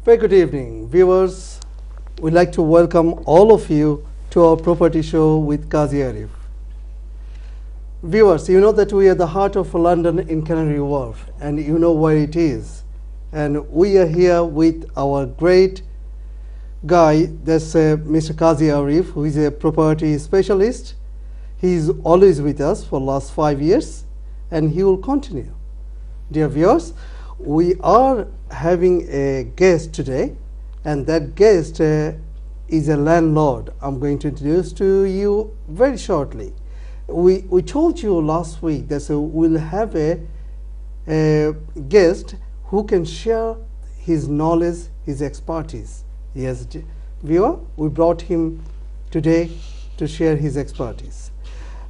Very good evening, viewers. We'd like to welcome all of you to our property show with Kazi Arif. Viewers, you know that we are the heart of London in Canary Wharf, and you know where it is. And we are here with our great guy, that's Mr. Kazi Arif, who is a property specialist. He is always with us for the last 5 years, and he will continue. Dear viewers, we are having a guest today, and that guest is a landlord. I'm going to introduce to you very shortly. We told you last week that we'll have a guest who can share his knowledge, his expertise. Yes, viewer, we brought him today to share his expertise.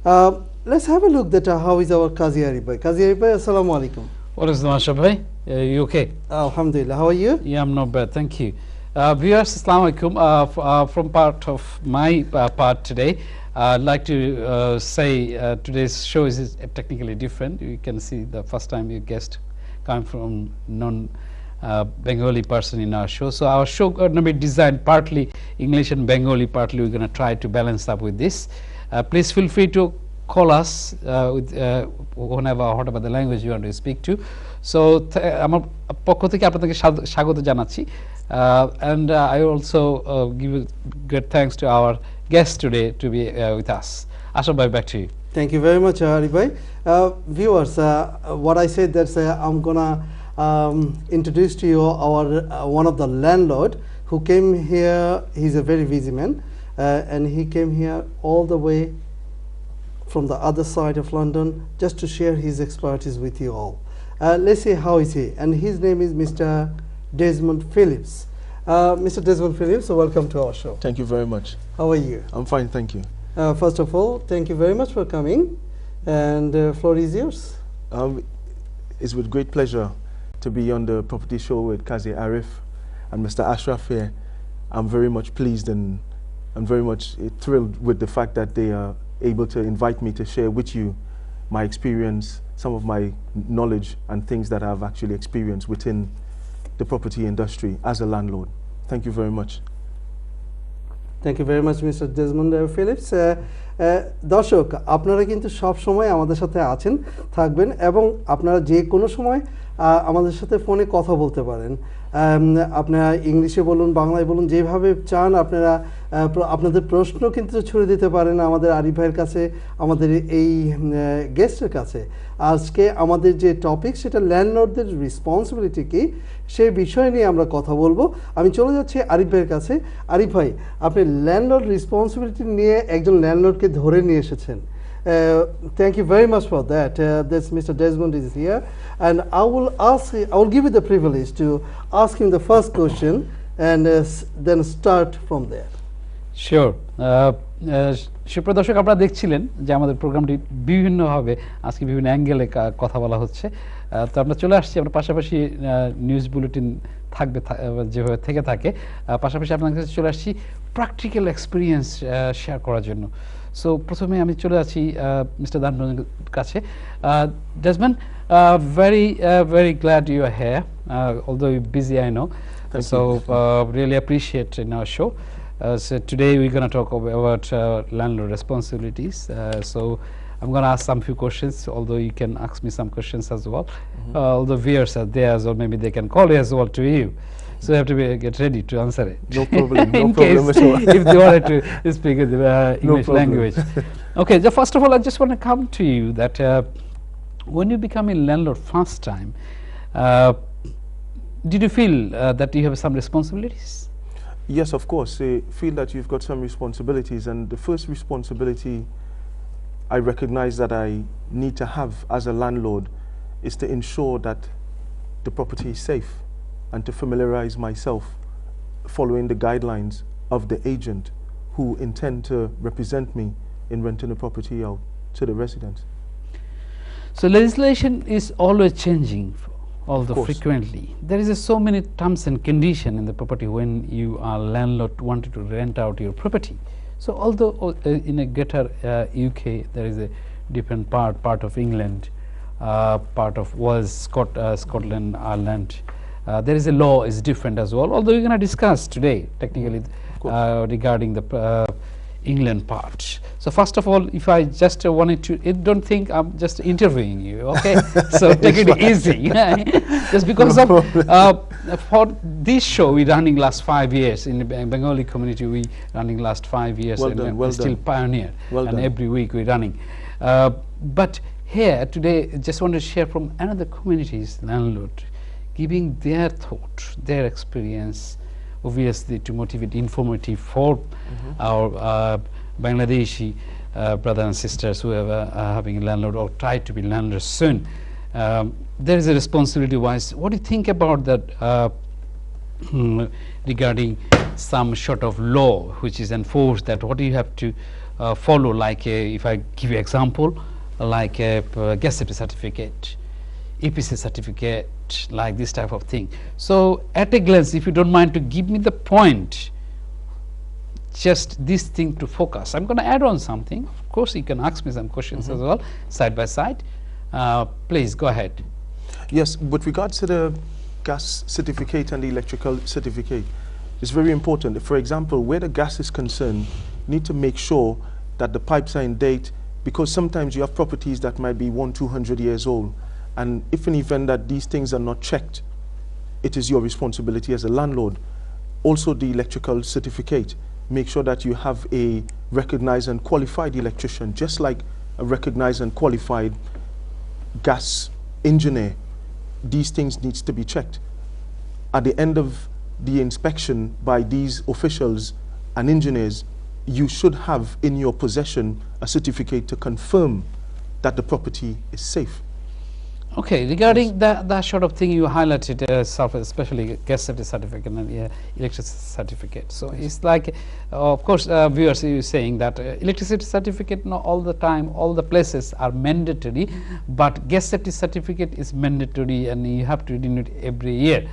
Let's have a look at how is our Kazi Arif bhai. Kazi Arif bhai, assalamu alaikum. What is the Masha bhai? You okay? Alhamdulillah. How are you? Yeah, I'm not bad, thank you. Viewers, assalamu alaikum. From part of my part today, I'd like to say today's show is technically different. You can see the first time you guest come from non-Bengali person in our show. So our show going to be designed partly English and Bengali, partly we're going to try to balance up with this. Please feel free to call us with whenever, whatever the language you want to speak to. So আমার পক্ষ থেকে আপনাদেরকে স্বাগত জানাচ্ছি, and I also give great thanks to our guest today to be with us. Ashraf bhai, back to you. Thank you very much, Arif bhai. Viewers, what I said that I'm gonna introduce to you our one of the landlord who came here. He's a very busy man, and he came here all the way from the other side of London just to share his expertise with you all. Let's see how is he, and his name is Mr. Desmond Phillips. Mr. Desmond Phillips, so welcome to our show. Thank you very much. How are you? I'm fine, thank you. First of all, thank you very much for coming, and floor is yours. It's with great pleasure to be on the property show with Kazi Arif and Mr. Ashraf here. I'm very much pleased and I'm very much thrilled with the fact that they are able to invite me to share with you my experience, some of my knowledge and things that I've actually experienced within the property industry as a landlord. Thank you very much. Thank you very much, Mr. Desmond Phillips. দর্শক, আপনারা কিন্তু সব সময় আমাদের সাথে আছেন, থাকবেন, এবং আপনারা যে কোনো সময় আমাদের সাথে ফোনে কথা বলতে পারেন। আপনারা ইংলিশে বলুন, বাংলায় বলুন, যেভাবে চান আপনারা আপনাদের প্রশ্ন কিন্তু ছুড়ে দিতে পারেন আমাদের আরিফ ভাইয়ের কাছে, আমাদের এই গেস্টের কাছে। আজকে আমাদের যে টপিক সেটা ল্যান্ডলর্ডদের রেসপন্সিবিলিটি কি, সেই বিষয় নিয়ে আমরা কথা বলবো। আমি চলে যাচ্ছি আরিফ ভাইয়ের কাছে। আরিফ ভাই, আপনি ল্যান্ডলর্ড রেসপন্সিবিলিটি নিয়ে একজন ল্যান্ডলর্ডকে ধরে নিয়ে এসেছেন। Thank you very much for that. This Mr. Desmond is here, and I will give you the privilege to ask him the first question, and then start from there. Sure. সুপ্রিয় দর্শক, আপনারা দেখছিলেন যে আমাদের প্রোগ্রামটি বিভিন্নভাবে আজকে বিভিন্ন অ্যাঙ্গেলে কথা বলা হচ্ছে। তো আমরা চলে আসছি, আমরা পাশাপাশি নিউজ বুলেটিন থাকবে যেভাবে থেকে থাকে, পাশাপাশি আপনার কাছে চলে আসছি প্র্যাকটিক্যাল এক্সপিরিয়েন্স শেয়ার করার জন্য। সো প্রথমে আমি চলে যাচ্ছি মিস্টার দানবনের কাছে। Desmond, very glad you are here, although you're busy, I know. So really appreciate in our show. So today we're going to talk about landlord responsibilities. So I'm going to ask some few questions, although you can ask me some questions as well. Although viewers are there as well, maybe they can call you as well to you. So you have to get ready to answer it. No problem. In no case problem at all. if they wanted to speak the English language. Okay, so first of all, I just want to come to you that when you become a landlord first time, did you feel that you have some responsibilities? Yes, of course. Feel that you've got some responsibilities, and the first responsibility I recognize that I need to have as a landlord is to ensure that the property is safe and to familiarize myself following the guidelines of the agent who intend to represent me in renting the property out to the residents. So legislation is always changing, although frequently. There is so many terms and conditions in the property when you are landlord wanting to rent out your property. So although in a greater UK there is a different part of England, part of Wales, Scotland, Ireland, there is a law is different as well, although we're going to discuss today technically regarding the England part. So first of all, if I just wanted to, don't think I'm just interviewing you, okay? So take it easy. Just because of for this show we running last 5 years in the Bengali community, we running last 5 years, Well and done, we're well still done. pioneer, Well and done. every week we're running. But here today, just want to share from another community's landlord, giving their thought, their experience, obviously to motivate, informative for our Bangladeshi brothers and sisters who are having a landlord or try to be landlords soon. There is a responsibility wise. What do you think about that regarding some sort of law which is enforced, that what do you have to follow, like if I give you example, like a gas safety certificate, EPC certificate, like this type of thing. So at a glance, if you don't mind to give me the point, just this thing to focus. I'm going to add on something. Of course, you can ask me some questions as well, side by side. Please go ahead. Yes, with regards to the gas certificate and the electrical certificate, it's very important. For example, where the gas is concerned, you need to make sure that the pipes are in date, because sometimes you have properties that might be 100-200 years old, and if in event that these things are not checked, it is your responsibility as a landlord. Also, the electrical certificate, make sure that you have a recognized and qualified electrician, just like a recognized and qualified gas engineer. These things needs to be checked. At the end of the inspection by these officials and engineers, you should have in your possession a certificate to confirm that the property is safe. Okay, regarding that sort of thing you highlighted, especially gas safety certificate and electricity certificate. So it's like, of course, viewers, you saying that electricity certificate not all the time, all the places are mandatory, but gas safety certificate is mandatory, and you have to renew it every year.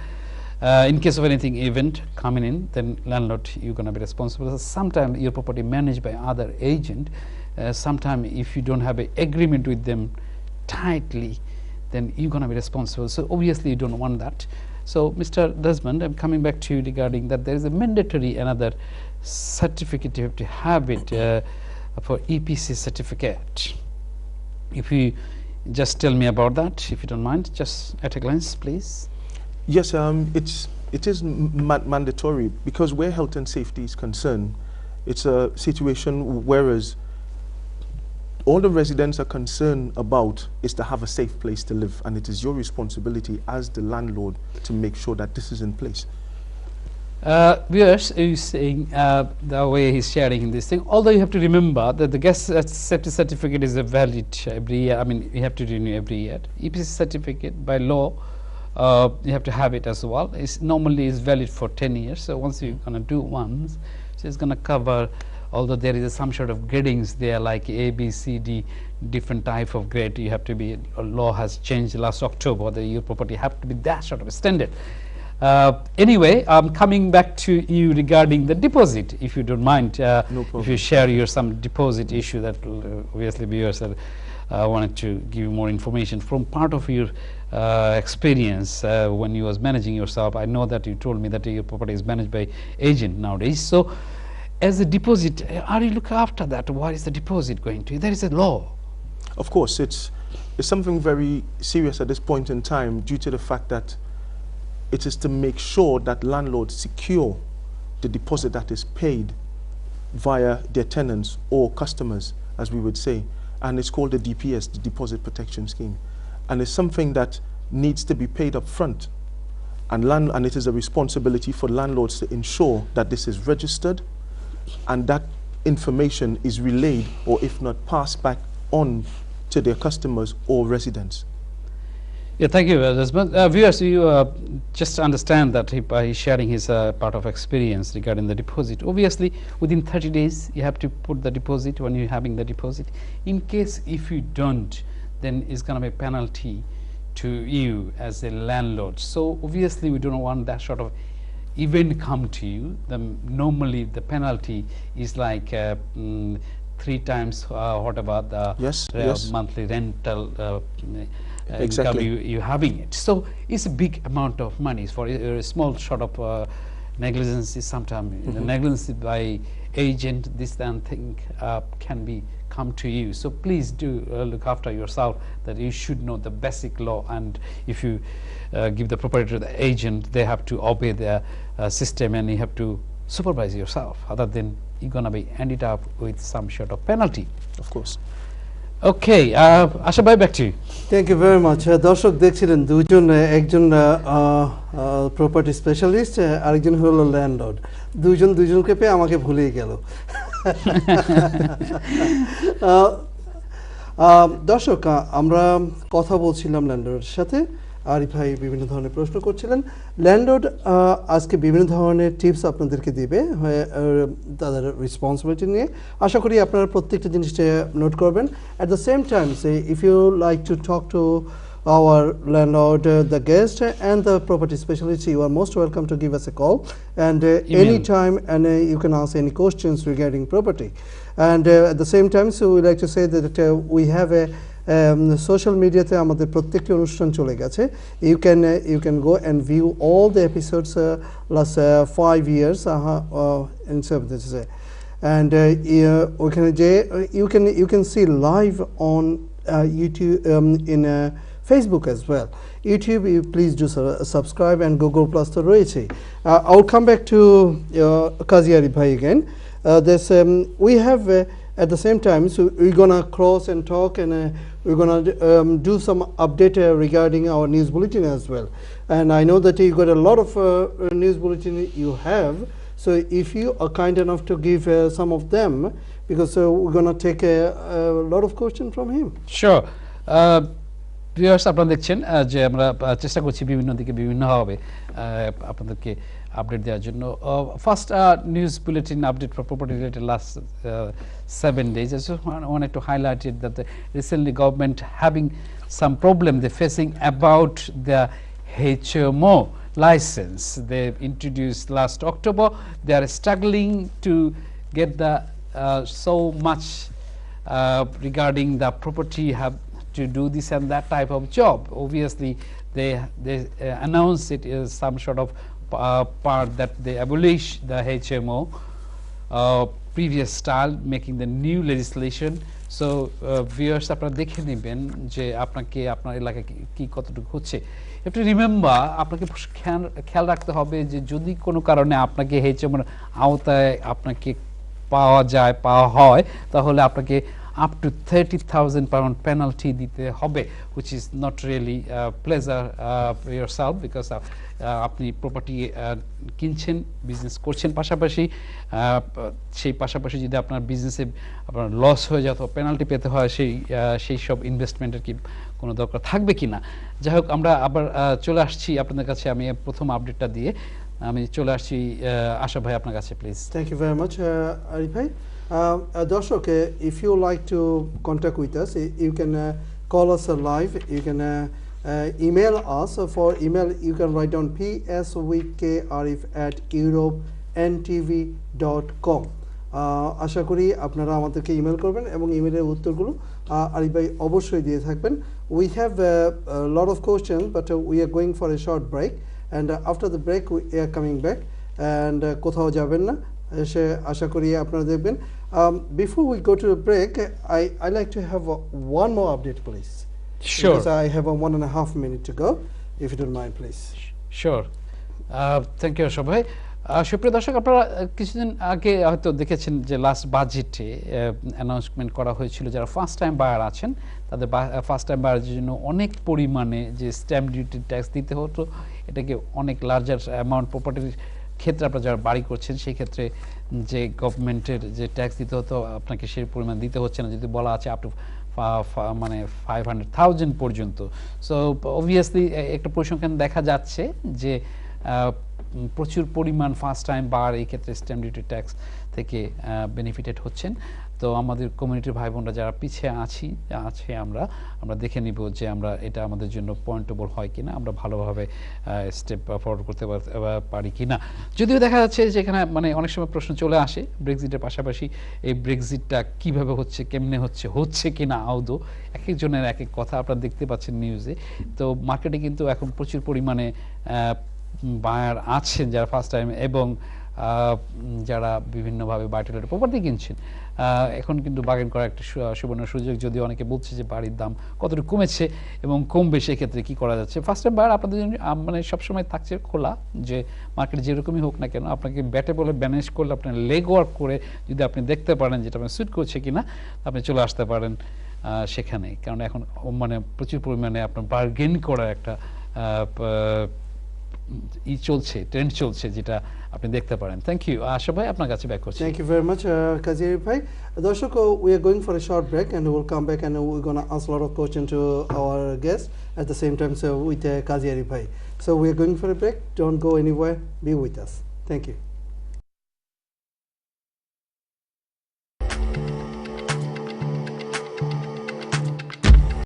In case of anything event coming in, then landlord, you're going to be responsible. So sometimes your property managed by other agent. Sometimes if you don't have an agreement with them tightly, then you're going to be responsible. So obviously you don't want that. So Mr. Desmond, I'm coming back to you regarding that there is a mandatory another certificate, you have to have it for EPC certificate. If you just tell me about that, if you don't mind, just at a glance, please. Yes, it is mandatory, because where health and safety is concerned, it's a situation whereas all the residents are concerned about is to have a safe place to live, and it is your responsibility as the landlord to make sure that this is in place. Viewers, is saying the way he's sharing this thing, although you have to remember that the gas safety certificate is a valid every year. I mean, you have to renew every year. EPC certificate by law, you have to have it as well. It's normally is valid for 10 years. So once you're going to do once, so it's going to cover, although there is some sort of gradings there, like A, B, C, D, different type of grade. You have to be, law has changed last October, that your property have to be that sort of standard. Anyway, I'm coming back to you regarding the deposit, if you don't mind. No problem. If you share your some deposit issue that obviously viewers wanted to give you more information from part of your experience when you was managing yourself. I know that you told me that your property is managed by agent nowadays. So as a deposit, are you looking after that? What is the deposit going to? There is a law. Of course, it's something very serious at this point in time, due to the fact that it is to make sure that landlords secure the deposit that is paid via their tenants or customers, as we would say. And it's called the DPS, the Deposit Protection Scheme. And it's something that needs to be paid up front. And it is a responsibility for landlords to ensure that this is registered and that information is relayed, or if not passed back on to their customers or residents. Yeah, thank you, Desmond. Viewers, you just understand that he's sharing his part of experience regarding the deposit. Obviously, within 30 days, you have to put the deposit when you're having the deposit. In case if you don't, then it's going to be a penalty to you as a landlord. So obviously, we don't want that sort of event come to you. Normally, the penalty is like 3 times whatever the Yes. monthly rental Exactly. you having it. So it's a big amount of money for a small sort of negligence is sometimes negligence by agent, this then thing can be come to you. So please do look after yourself, that you should know the basic law, and if you give the property to the agent, they have to obey the system, and you have to supervise yourself, other than you're gonna be ended up with some sort of penalty. Of course. Okay, Asha bhai, back to you. Thank you very much. দর্শক দেখছিলেন দুজন, একজন property specialist, আরেকজন হলো landlord. দুজনকে পেয়ে আমাকে ভুলেই গেল। দর্শক, আমরা কথা বলছিলাম ল্যান্ডলর্ডের সাথে। আরিফ ভাই বিভিন্ন ধরনের প্রশ্ন করছিলেন। ল্যান্ডলর্ড আজকে বিভিন্ন ধরনের টিপস আপনাদেরকে দিবে তাদের রেসপন্সিবিলিটি নিয়ে। আশা করি আপনারা প্রত্যেকটা জিনিসটা নোট করবেন। At the same time if you like to talk to our landlord, the guest and the property specialist, you are most welcome to give us a call, and anytime, and you can ask any questions regarding property. And at the same time, so we like to say that we have a social media তে আমাদের প্রত্যেকটি অনুষ্ঠান চলে গেছে। You can go and view all the episodes last 5 years in and you can see live on YouTube in Facebook as well. YouTube, you please do subscribe, and Google Plus to রয়েছে। I'll come back to Kazi Arif bhai again. We have at the same time, so we're gonna cross and talk, and we're gonna do some update regarding our news bulletin as well. And I know that you got a lot of news bulletin you have, so if you are kind enough to give some of them, because we're gonna take a lot of questions from him. Sure. Viewers, আপনারা দেখছেন যে আমরা চেষ্টা করছি বিভিন্ন দিকে বিভিন্নভাবে আপনাদেরকে আপডেট দেওয়ার জন্য। First news bulletin update for property related last 7 days. I just wanted to highlight it that the recently government having some problem they're facing about the HMO license they introduced last October. They are struggling to get the so much regarding the property have to do this and that type of job. Obviously they announce it is some sort of part that they abolish the HMO previous style, making the new legislation. So viewers, আপনারা দেখে নেবেন যে আপনাকে আপনার এলাকায় কি কতটুকু হচ্ছে। একটু রিমেম্বার, আপনাকে খেয়াল রাখতে হবে যে যদি কোনো কারণে আপনাকে HMO আওতায় আপনাকে পাওয়া হয়, তাহলে আপনাকে up to £30,000 penalty দিতে হবে, which is not really pleasure for yourself, because আপনি প্রপার্টি কিনছেন, বিজনেস করছেন, পাশাপাশি সেই পাশাপাশি যদি আপনার বিজনেসে আপনার লস হয়ে যায়, তো পেনাল্টি পেতে হয়, সেই সব ইনভেস্টমেন্টের কি কোনো দরকার থাকবে কিনা। যাই হোক, আমরা আবার চলে আসছি আপনাদের কাছে। আমি প্রথম আপডেটটা দিয়ে আমি চলে আসছি আশা ভাই আপনার কাছে, please. Thank you very much Arif ভাই। দর্শক, if you like to contact with us, you can call us live, you can email us. For email you can write down pswkarif@europe.ntv.com. আশা করি আপনারা আমাদেরকে ইমেল করবেন এবং ইমেলের উত্তরগুলো আরিফ ভাই অবশ্যই দিয়ে থাকবেন। We have a lot of questions, but we are going for a short break, and after the break we are coming back, and কোথাও যাবেন না, সে আশা করি আপনারা দেখবেন। Before we go to the break, I like to have one more update, please. Sure. Because I have 1.5 minutes to go, if you don't mind, please. Sure. Thank you, Ashraf bhai. সুপ্রিয় দর্শক, আপনারা কিছুদিন আগে হয়তো দেখেছেন যে last বাজেটে announcement করা হয়েছিল যারা ফার্স্ট টাইম বায়ার আছেন তাদের ফার্স্ট টাইম বায়ারের জন্য অনেক পরিমাণে যে স্ট্যাম্প ডিউটি ট্যাক্স দিতে হতো, এটাকে অনেক লার্জার অ্যামাউন্ট প্রপার্টির ক্ষেত্রে আপনারা যারা বাড়ি করছেন সেই ক্ষেত্রে যে গভর্নমেন্টের যে ট্যাক্স দিতে হতো আপনাকে সেই পরিমাণ দিতে হচ্ছে না, যদি বলা আছে আপ টু মানে 500,000 পর্যন্ত। সো অবভিয়াসলি একটা পরিসংখ্যান দেখা যাচ্ছে যে প্রচুর পরিমাণ ফার্স্ট টাইম বার এই ক্ষেত্রে স্ট্যাম্প ডিউটি ট্যাক্স থেকে বেনিফিটেড হচ্ছেন। তো আমাদের কমিউনিটির ভাই বোনরা যারা পিছিয়ে আছে আমরা দেখে নিব যে আমরা এটা আমাদের জন্য পয়েন্টেবল হয় কিনা, আমরা ভালোভাবে স্টেপ ফরওয়ার্ড করতে পারি কিনা। যদিও দেখা যাচ্ছে যে এখানে মানে অনেক সময় প্রশ্ন চলে আসে ব্রেক্সিটের পাশাপাশি এই ব্রেক্সিটটা কিভাবে হচ্ছে, কেমনে হচ্ছে কিনা আদৌ, এক একজনের এক এক কথা আপনারা দেখতে পাচ্ছেন নিউজে। তো মার্কেটে কিন্তু এখন প্রচুর পরিমাণে বায়ার আছেন যারা ফার্স্ট টাইম এবং যারা বিভিন্নভাবে বাই-টু-লেট প্রপার্টি কিনছেন। এখন কিন্তু বার্গেন করার একটা সুবর্ণ সুযোগ, যদিও অনেকে বলছে যে বাড়ির দাম কতটুকু কমেছে এবং কমবে, সেক্ষেত্রে কি করা যাচ্ছে। ফার্স্ট টাইম বায়ার আপনাদের জন্য মানে সবসময় থাকছে খোলা, যে মার্কেট যেরকমই হোক না কেন আপনাকে ব্যাটে বলে ম্যানেজ করলে, আপনার লেগ ওয়ার্ক করে যদি আপনি দেখতে পারেন যেটা আপনার সুইট করছে কিনা, আপনি চলে আসতে পারেন সেখানে। কারণ এখন মানে প্রচুর পরিমাণে আপনার বার্গেন করার একটা ট্রেন্ড চলছে, যেটা আপনি দেখতে পারেন। Thank you. আশা ভাই আপনার কাছে ব্যাক করছি। Thank you very much, Kazi Arif bhai. দর্শক, we are going for a short break and we'll come back and we're going to ask a lot of questions to our guests at the same time with Kazi Arif bhai. So we are going for a break. Don't go anywhere. Be with us. Thank you.